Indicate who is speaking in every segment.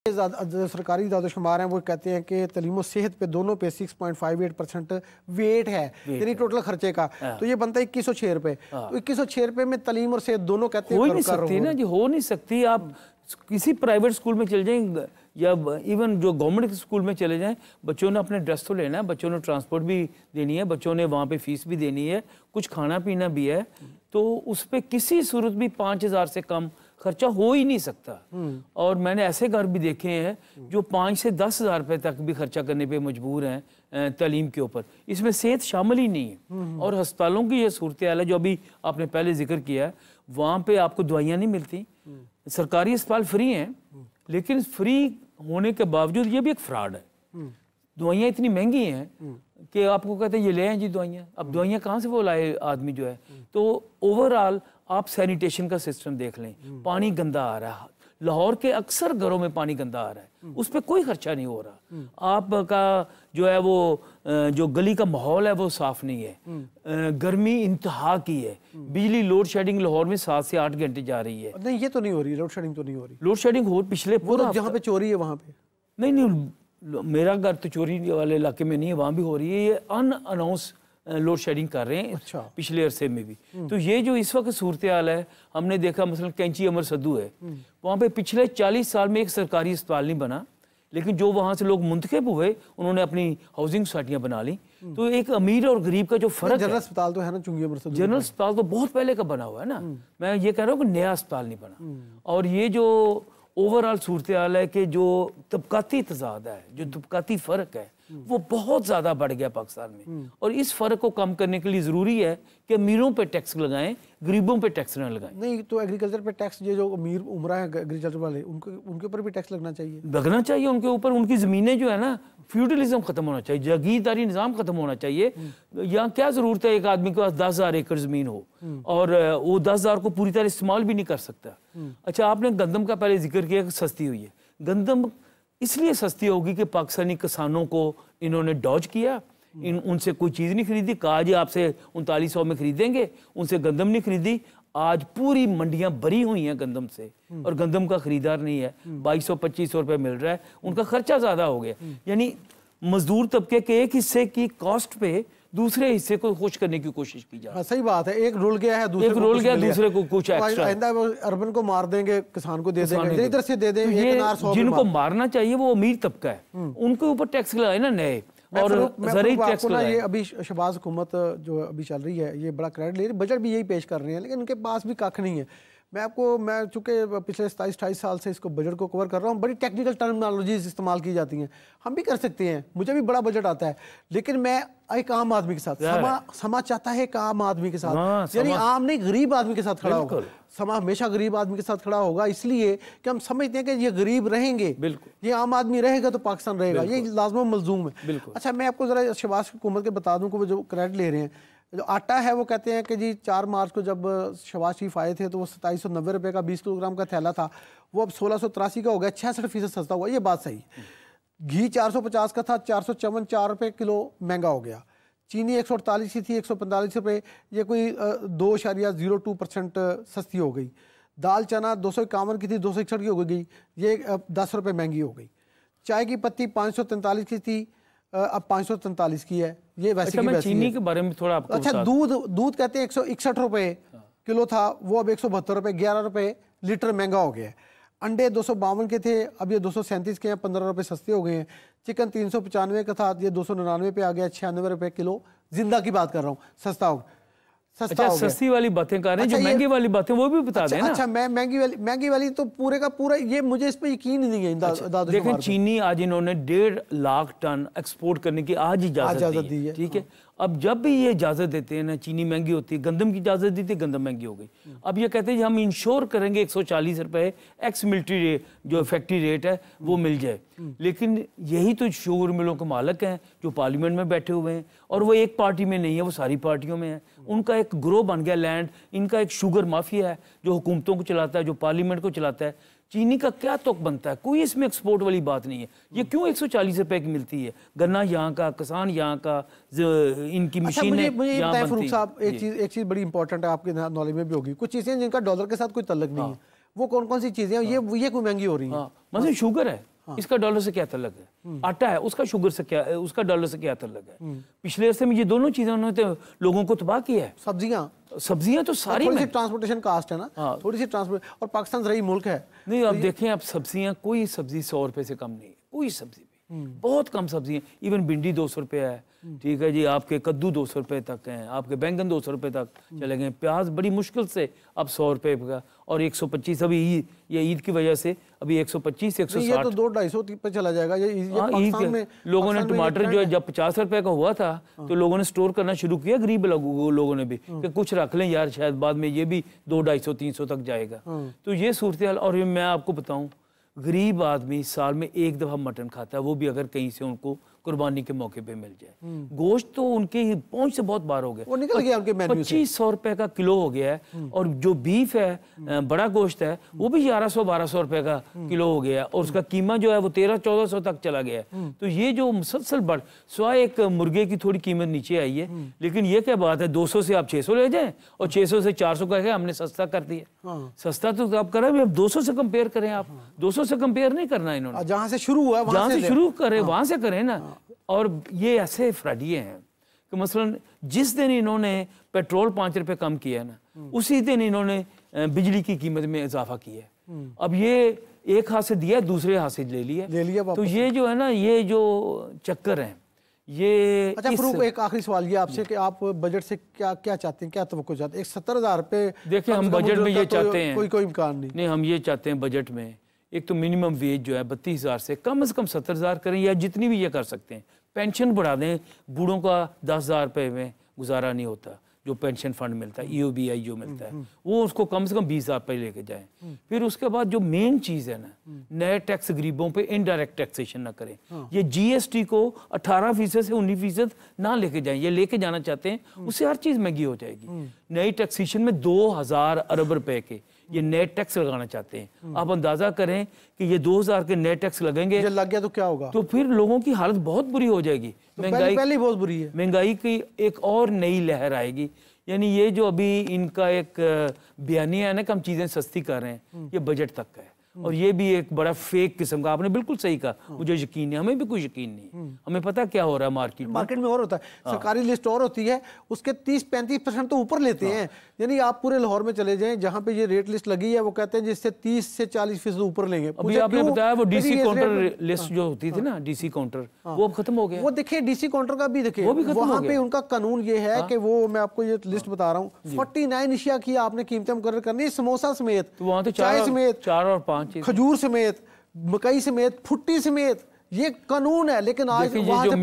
Speaker 1: जो सरकारी दादोशुमार हैं वो कहते हैं कि तलीम सेहत पे दोनों पे 6.58% वेट है यानी टोटल खर्चे का। तो ये बनता है 2106 रुपए। तो 2106 रुपए में तलीम और सेहत दोनों कहते हैं
Speaker 2: हो ही नहीं सकती ना जी, हो नहीं सकती। आप किसी प्राइवेट स्कूल में चले जाएं या इवन जो गवर्नमेंट स्कूल में चले जाएं, बच्चों ने अपने ड्रेस तो लेना है, बच्चों ने ट्रांसपोर्ट भी देनी है, बच्चों ने वहाँ पे फीस भी देनी है, कुछ खाना पीना भी है, तो उस पर किसी सूरत भी 5000 से कम खर्चा हो ही नहीं सकता। और मैंने ऐसे घर भी देखे हैं जो 5 से 10,000 रुपये तक भी खर्चा करने पे मजबूर हैं तालीम के ऊपर, इसमें सेहत शामिल ही नहीं है। और अस्पतालों की ये सूरत हाल है जो अभी आपने पहले जिक्र किया है, वहाँ पे आपको दवाइयाँ नहीं मिलती। सरकारी अस्पताल फ्री हैं, लेकिन फ्री होने के बावजूद ये भी एक फ्रॉड है। दवाइयाँ इतनी महंगी हैं कि आपको कहते हैं ये ले आए जी दवाइयाँ। अब दवाइयाँ कहाँ से वो लाए आदमी जो है। तो ओवरऑल आप सैनिटेशन का सिस्टम देख लें, पानी गंदा आ रहा है, लाहौर के अक्सर घरों में पानी गंदा आ रहा है, उस पर कोई खर्चा नहीं हो रहा। आपका जो है वो जो गली का माहौल है वो साफ नहीं है, गर्मी इंतहा की है, बिजली लोड शेडिंग लाहौर में 7 से 8 घंटे जा रही है।
Speaker 1: नहीं, ये तो नहीं हो रही, लोड शेडिंग तो नहीं हो रही।
Speaker 2: लोड शेडिंग हो पिछले पूरा
Speaker 1: जहाँ पे चोरी है वहाँ पे
Speaker 2: नहीं, मेरा घर तो चोरी वाले इलाके में नहीं है, वहाँ भी हो रही है। ये अनअनाउंस लोड शेडिंग कर रहे हैं। अच्छा। पिछले अरसे में भी। तो ये जो इस वक्त सूरत हाल है, हमने देखा मसलन कैंची अमर सद्दू है, वहाँ पे पिछले 40 साल में एक सरकारी अस्पताल नहीं बना, लेकिन जो वहाँ से लोग मुंतखब हुए उन्होंने अपनी हाउसिंग सोसाइटियाँ बना ली। तो एक अमीर और गरीब का जो फर्क है,
Speaker 1: जनरल अस्पताल तो है ना चुंगी अमर सद्दू,
Speaker 2: जनरल अस्पताल तो बहुत पहले का बना हुआ है ना। मैं ये कह रहा हूँ कि नया अस्पताल नहीं बना। और ये जो ओवरऑल सूरत हाल है कि जो तबकाती तजाद है, जो तबकाती फ़र्क है, वो बहुत ज़्यादा बढ़ गया पाकिस्तान में। और इस फ़र्क को कम करने के लिए ज़रूरी है कि अमीरों पे टैक्स लगाएं, गरीबों पे टैक्स ना लगाएं।
Speaker 1: नहीं तो एग्रीकल्चर पे टैक्स, ये जो अमीर उमरा है एग्रीकल्चर वाले, उनके ऊपर भी टैक्स लगना चाहिए
Speaker 2: उनके ऊपर। उनकी ज़मीनें जो है ना, फ्यूडलिज्म ख़त्म होना चाहिए, जागीरदारी निज़ाम ख़त्म होना चाहिए। यहाँ क्या ज़रूरत है एक आदमी के पास 10,000 एकड़ ज़मीन हो और वो 10,000 को पूरी तरह इस्तेमाल भी नहीं कर सकता। अच्छा, आपने गंदम का पहले जिक्र किया कि सस्ती हुई है। गंदम इसलिए सस्ती होगी कि पाकिस्तानी किसानों को इन्होंने डॉज किया, उनसे कोई चीज़ नहीं खरीदी, कहा जी आपसे 3900 में खरीदेंगे, उनसे गंदम नहीं खरीदी। आज पूरी मंडियां भरी हुई हैं गंदम से और गंदम का खरीदार नहीं है। 2200-2500 रुपये मिल रहा है, उनका खर्चा ज़्यादा हो गया। यानी मजदूर तबके के एक हिस्से की कॉस्ट पे दूसरे हिस्से को खुश करने की कोशिश की जाए।
Speaker 1: सही बात है, एक रुल गया है,
Speaker 2: दूसरे को कुछ एक्स्ट्रा।
Speaker 1: अर्बन को मार देंगे, किसान को दे देंगे, इधर से दे देंगे।
Speaker 2: जिनको मारना चाहिए वो अमीर तबका है, उनके ऊपर टैक्स लगाए ना नए। और टैक्स
Speaker 1: ना, ये अभी शहबाज हुकूमत जो अभी चल रही है ये बड़ा क्रेडिट ले रही है, बजट भी यही पेश कर रहे हैं, लेकिन उनके पास भी कख नहीं है। मैं चूँकि पिछले 27-28 साल से इसको बजट को कवर कर रहा हूँ, बड़ी टेक्निकल टर्मिनोलॉजीज इस्तेमाल की जाती हैं। हम भी कर सकते हैं, मुझे भी बड़ा बजट आता है, लेकिन मैं एक आम आदमी के साथ, समा चाहता है एक आम आदमी के साथ, यानी आम नहीं गरीब आदमी के साथ खड़ा होगा। समा हमेशा गरीब आदमी के साथ खड़ा होगा, इसलिए कि हम समझते हैं कि ये गरीब रहेंगे, ये आम आदमी रहेगा तो पाकिस्तान रहेगा, ये लाज़िम मलज़ूम है। अच्छा, मैं आपको ज़रा शहबाज हुकूमत के बता दूँ कि वो जो क्रेडिट ले रहे हैं, जो आटा है वो कहते हैं कि जी 4 मार्च को जब शहबाज शरीफ आए थे तो वो 2790 रुपये का 20 किलोग्राम का थैला था, वो अब 1683 का हो गया, 66% सस्ता हुआ। ये बात सही। घी 450 का था, 454 रुपये किलो महंगा हो गया। चीनी 148 की थी, 145 रुपये, ये कोई 2.02% सस्ती हो गई। दाल चना 251 की थी, 261 की हो गई, ये 10 रुपये महंगी हो गई। चाय की पत्ती 543 की थी, अब 543 की है। ये वैसे
Speaker 2: अच्छा, मैं चीनी के बारे में थोड़ा आपको
Speaker 1: अच्छा, दूध कहते हैं 161 रुपये किलो था, वो अब 172 रुपये, 11 रुपये लीटर महंगा हो गया है। अंडे 252 के थे, अब ये 237 के हैं, 15 रुपये सस्ते हो गए हैं। चिकन 395 का था, ये 299 पे आ गया, 96 रुपये किलो। जिंदा की बात कर रहा हूँ, सस्ता हो गया।
Speaker 2: अच्छा, सस्ती वाली बातें कर रहे हैं, जो महंगी वाली बातें वो भी बता दें ना।
Speaker 1: अच्छा, मैं महंगी वाली तो पूरे का पूरा, ये मुझे इस पे यकीन नहीं है।
Speaker 2: देखें, चीनी आज इन्होंने 1.5 लाख टन एक्सपोर्ट करने की आज इजाजत दी है, ठीक है। अब जब भी ये इजाजत देते हैं ना, चीनी महंगी होती है, गंदम की इजाजत दी थी, गंदम महंगी हो गई। अब ये कहते हैं हम इंश्योर करेंगे 140 रुपये एक्स मिलिट्री रेट, जो फैक्ट्री रेट है वो मिल जाए। लेकिन यही तो शुगर मिलों के मालिक हैं जो पार्लियामेंट में बैठे हुए हैं, और वो एक पार्टी में नहीं है, वो सारी पार्टियों में है। उनका एक ग्रोह बन गया लैंड, इनका एक शुगर माफिया है जो हुकूमतों को चलाता है, जो पार्लियामेंट को चलाता है। चीनी का क्या तुक बनता है, कोई इसमें एक्सपोर्ट वाली बात नहीं है। ये क्यों 140 रुपए की मिलती है? गन्ना यहाँ का, किसान यहाँ का, इनकी मशीनें यहाँ बनती हैं।
Speaker 1: एक चीज़ बड़ी इंपॉर्टेंट है, आपके नॉलेज में भी होगी, कुछ चीज़ें जिनका डॉलर के साथ कोई तल्लुक नहीं है, वो कौन कौन सी चीज़ें हैं, ये कोई महंगी हो रही है?
Speaker 2: मतलब शुगर है, इसका डॉलर से क्या ताल्लुक है? आटा है, उसका शुगर से क्या, उसका डॉलर से क्या ताल्लुक है? पिछले अरसे में ये दोनों चीजें उन्होंने तो लोगों को तबाह किया है। सब्जियां तो सारी
Speaker 1: थोड़ी सी ट्रांसपोर्टेशन कास्ट है ना, थोड़ी सी ट्रांसपोर्ट, और पाकिस्तान रही मुल्क है
Speaker 2: नहीं। अब देखें, आप सब्जियां, कोई सब्जी 100 रुपए से कम नहीं है, कोई सब्जी भी, बहुत कम सब्जियां। इवन भिंडी 200 रुपये है, ठीक है जी, आपके कद्दू 200 रुपये तक हैं, आपके बैंगन 200 रुपये तक चले गए, प्याज बड़ी मुश्किल से अब 100 रुपये का, और 125 अभी ये ईद की वजह से अभी 125 160,
Speaker 1: ये तो 200-250 पे चला जाएगा। ये
Speaker 2: ईद में लोगों ने टमाटर जो है जब 50 रुपए का हुआ था तो लोगों ने स्टोर करना शुरू किया, गरीब लोगों ने भी, कि कुछ रख लें यार, शायद बाद में ये भी 200-250-300 तक जाएगा। तो ये सूरत हाल। और मैं आपको बताऊं, गरीब आदमी साल में एक दफा मटन खाता है, वो भी अगर कहीं से उनको कुर्बानी के मौके पे मिल जाए। गोश्त तो उनके पहुंच से बहुत बार हो गया,
Speaker 1: वो निकल गया उनके मेन्यू से।
Speaker 2: 2500 रुपए का किलो हो गया है, और जो बीफ है, बड़ा गोश्त है, वो भी 1100-1200 रुपए का किलो हो गया, और उसका कीमा जो है वो 1300-1400 तक चला गया है। तो ये जो मुसलसल बढ़, स्वाय एक मुर्गे की थोड़ी कीमत नीचे आई है, लेकिन ये क्या बात है, 200 से आप 600 ले जाएं, और 600 से 400 करके हमने सस्ता कर दिया। सस्ता तो आप करें, अब 200 से कंपेयर करें, आप 200 से कंपेयर नहीं करना इन्होंने,
Speaker 1: जहां से शुरू हुआ
Speaker 2: जहां से शुरू करें वहां से करें ना। और ये ऐसे फ्रॉडिये हैं कि मसलन जिस दिन इन्होंने पेट्रोल 5 रुपए कम किया ना, उसी दिन इन्होंने बिजली की कीमत में इजाफा किया है। अब ये एक हाथ से दिया, दूसरे हाथ से ले लिया। तो ये जो है ना, ये जो चक्कर है ये।
Speaker 1: अच्छा फरूक, एक आखिरी सवाल ये आपसे कि आप बजट से क्या क्या चाहते हैं, क्या तवक्को चाहते हैं? 70,000 रुपये,
Speaker 2: देखिए हम बजट में ये चाहते हैं,
Speaker 1: कोई इम्कान नहीं,
Speaker 2: हम ये चाहते हैं बजट में एक तो मिनिमम वेज जो है 32,000 से कम 70,000 करें, या जितनी भी ये कर सकते हैं। पेंशन बढ़ा दें, बूढ़ों का 10,000 रुपये में गुजारा नहीं होता, जो पेंशन फंड मिलता है, EOBI जो मिलता है, वो उसको कम से कम 20,000 रुपये लेके जाएं। फिर उसके बाद जो मेन चीज़ है ना, नए टैक्स गरीबों पे इनडायरेक्ट टैक्सेशन ना करें। ये GST को 18% से 19% ना लेके जाएं, ये लेके जाना चाहते हैं, उससे हर चीज़ महंगी हो जाएगी। नई टैक्सेशन में 2000 अरब रुपए के ये नेट टैक्स लगाना चाहते हैं। आप अंदाजा करें कि ये 2000 के नेट टैक्स लगेंगे,
Speaker 1: लग गया तो क्या होगा?
Speaker 2: तो फिर लोगों की हालत बहुत बुरी हो जाएगी।
Speaker 1: तो पहले बहुत बुरी है।
Speaker 2: महंगाई की एक और नई लहर आएगी। यानी ये जो अभी इनका एक बयानिया है ना कि हम चीजें सस्ती कर रहे हैं, ये बजट तक है, और ये भी एक बड़ा फेक किस्म का। आपने बिल्कुल सही कहा, मुझे यकीन नहीं, हमें भी कोई यकीन नहीं, हमें पता क्या हो रहा है मार्केट में
Speaker 1: और होता है। सरकारी लिस्ट और होती है, उसके 30-35% तो ऊपर लेते हैं। यानी आप पूरे लाहौर में चले जाएं, जहां पे ये रेट लिस्ट लगी है, वो कहते हैं जिससे 30 से 40% ऊपर लेंगे।
Speaker 2: अभी आपने बताया वो DC काउंटर लिस्ट जो होती थी ना, DC काउंटर, वो अब खत्म हो गया।
Speaker 1: वो देखिए DC काउंटर का भी देखिए, वहां पे उनका कानून ये है कि वो, मैं आपको ये लिस्ट बता रहा हूँ, 49 एशिया की आपने कीमतें मुकर्रर करनी है, समोसा समेत, चाय समेत,
Speaker 2: 4 और 5
Speaker 1: खजूर समेत, मकई समेत, फुट्टी समेत, ये कानून है। लेकिन आज वहाँ
Speaker 2: जो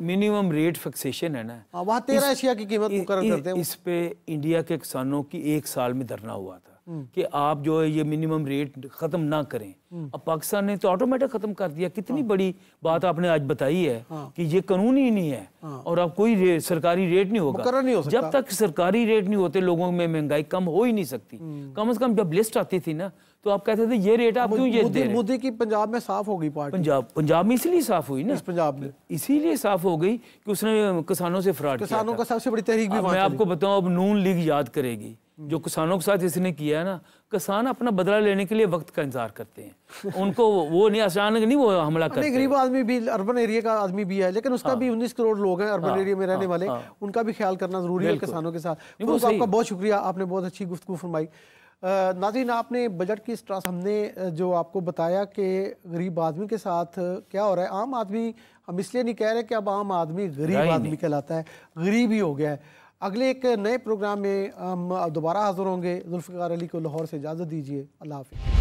Speaker 2: मिनिमम रेट फिक्सेशन है ना,
Speaker 1: वहाँ 13 एशिया की कीमत मुकर्रर करते हैं।
Speaker 2: इस पे इंडिया के किसानों की 1 साल में धरना हुआ था कि आप जो है ये मिनिमम रेट खत्म ना करें। अब पाकिस्तान ने तो ऑटोमेटिक खत्म कर दिया। कितनी बड़ी बात आपने आज बताई है कि ये कानून ही नहीं है, और अब कोई सरकारी रेट नहीं होगा। जब तक सरकारी रेट नहीं होते, लोगों में महंगाई कम हो ही नहीं सकती। कम से कम जब लिस्ट आती थी ना, तो आप कहते थे ये रेट आप क्यों ये दे रहे हैं?
Speaker 1: मोदी की पंजाब में साफ हो गई पार्टी।
Speaker 2: पंजाब में इसलिए साफ हुई ना,
Speaker 1: पंजाब में
Speaker 2: इसीलिए साफ हो गई कि उसने किसानों से फ्रॉड किया।
Speaker 1: किसानों का सबसे बड़ी तहरीक भी
Speaker 2: मैं आपको बताऊं, अब नून लीग याद करेगी जो किसानों के साथ इसने किया है ना। किसान अपना बदला लेने के लिए वक्त का इंतजार करते हैं, उनको वो नहीं, अचानक नहीं वो हमला करते हैं।
Speaker 1: गरीब आदमी भी, अर्बन एरिया का आदमी भी है, लेकिन उसका भी 19 करोड़ लोग हैं अर्बन एरिया में रहने वाले, उनका भी ख्याल करना जरूरी है किसानों के साथ। आपका बहुत शुक्रिया, आपने बहुत अच्छी गुफ्तगू फरमाई। नाज़रीन, आपने बजट की स्ट्रास हमने जो आपको बताया कि गरीब आदमी के साथ क्या हो रहा है। आम आदमी, हम इसलिए नहीं कह रहे कि अब आम आदमी गरीब आदमी कहलाता है, गरीब ही हो गया है। अगले एक नए प्रोग्राम में हम दोबारा हाजिर होंगे। जुल्फ़िकार अली को लाहौर से इजाज़त दीजिए। अल्लाह हाफ़िज़।